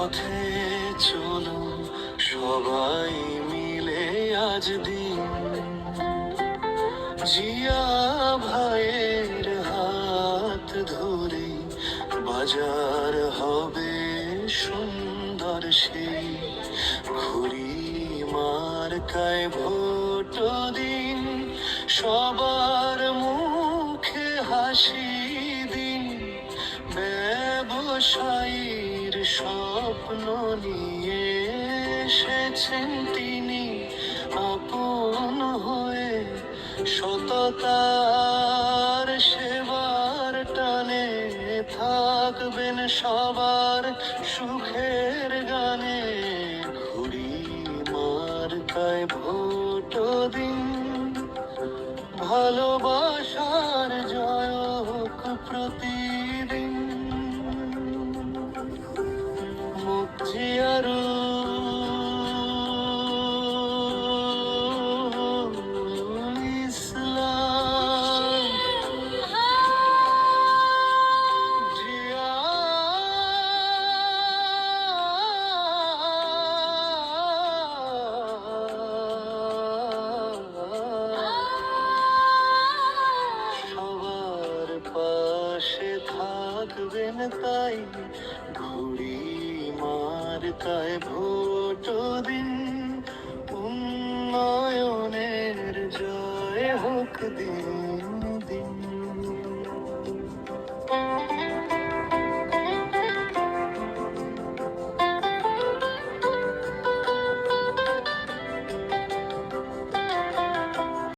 পথে চলো সবাই মিলে আজ দিন, জিয়া ভাইয়ের হাত ধরে বাজার হবে সুন্দর সেই, ঘুরি মার্কায় ভোট দিন, সবার মুখে হাসি দিন, ব্যবসায়ীর স্বপ্ন নিয়ে এসেছেন তিনি আপন হয়ে, সততার সেবার টানে থাকবেন সবার সুখের গানে, ঘুরি মার্কায় ভোট দিন, ভালোবাসার জয় হোক প্রতিদিন। মুক্তিয়ারুল ইসলাম জিয়া সবার পাশে থাকবেন তাই, ঘুরি মার্কায় ভোট দিন, উন্নয়নের জয় হোক দিন দিন।